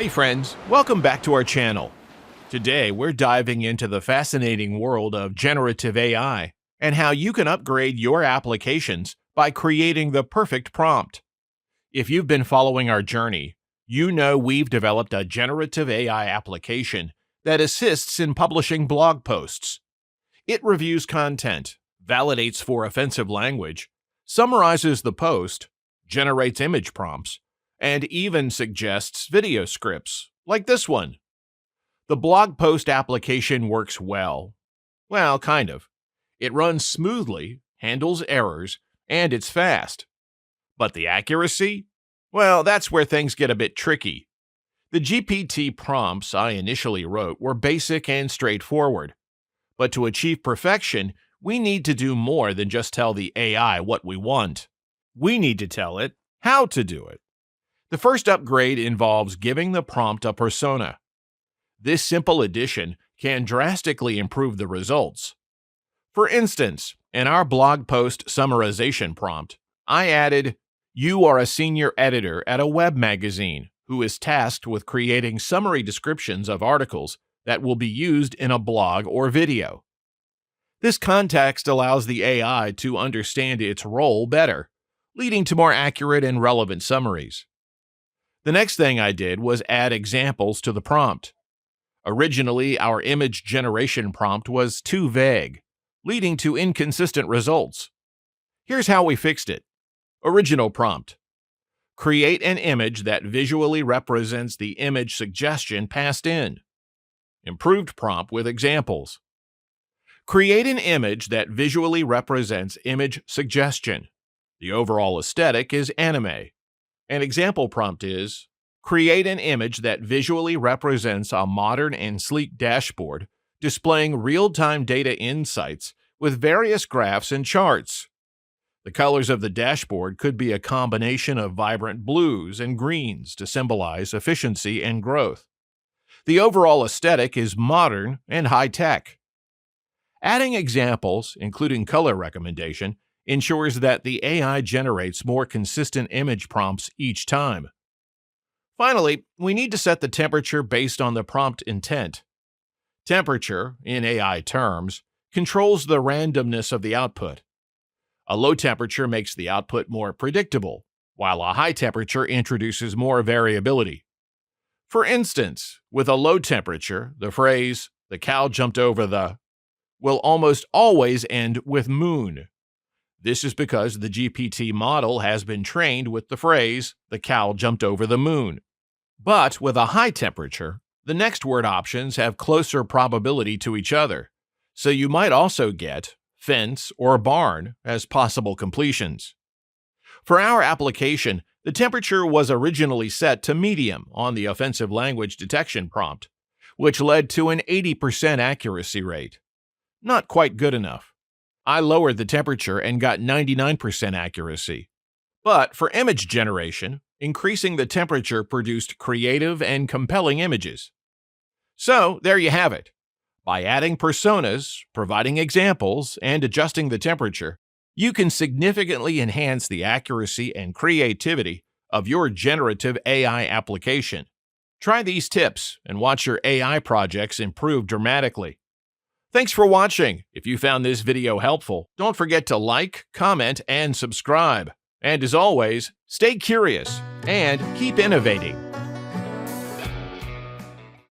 Hey friends, welcome back to our channel. Today we're diving into the fascinating world of generative AI and how you can upgrade your applications by creating the perfect prompt. If you've been following our journey, you know we've developed a generative AI application that assists in publishing blog posts. It reviews content, validates for offensive language, summarizes the post, generates image prompts, and even suggests video scripts, like this one. The blog post application works well. Well, kind of. It runs smoothly, handles errors, and it's fast. But the accuracy? Well, that's where things get a bit tricky. The GPT prompts I initially wrote were basic and straightforward. But to achieve perfection, we need to do more than just tell the AI what we want. We need to tell it how to do it. The first upgrade involves giving the prompt a persona. This simple addition can drastically improve the results. For instance, in our blog post summarization prompt, I added, "You are a senior editor at a web magazine who is tasked with creating summary descriptions of articles that will be used in a blog or video." This context allows the AI to understand its role better, leading to more accurate and relevant summaries. The next thing I did was add examples to the prompt. Originally, our image generation prompt was too vague, leading to inconsistent results. Here's how we fixed it. Original prompt: create an image that visually represents the image suggestion passed in. Improved prompt with examples: create an image that visually represents image suggestion. The overall aesthetic is anime. An example prompt is, create an image that visually represents a modern and sleek dashboard displaying real-time data insights with various graphs and charts. The colors of the dashboard could be a combination of vibrant blues and greens to symbolize efficiency and growth. The overall aesthetic is modern and high-tech. Adding examples, including color recommendation, ensures that the AI generates more consistent image prompts each time. Finally, we need to set the temperature based on the prompt intent. Temperature, in AI terms, controls the randomness of the output. A low temperature makes the output more predictable, while a high temperature introduces more variability. For instance, with a low temperature, the phrase, "the cow jumped over the," will almost always end with moon. This is because the GPT model has been trained with the phrase, "the cow jumped over the moon." But with a high temperature, the next word options have closer probability to each other, so you might also get fence or barn as possible completions. For our application, the temperature was originally set to medium on the offensive language detection prompt, which led to an 80% accuracy rate. Not quite good enough. I lowered the temperature and got 99% accuracy. But for image generation, increasing the temperature produced creative and compelling images. So there you have it. By adding personas, providing examples, and adjusting the temperature, you can significantly enhance the accuracy and creativity of your generative AI application. Try these tips and watch your AI projects improve dramatically. Thanks for watching. If you found this video helpful, don't forget to like, comment, and subscribe. And as always, stay curious and keep innovating.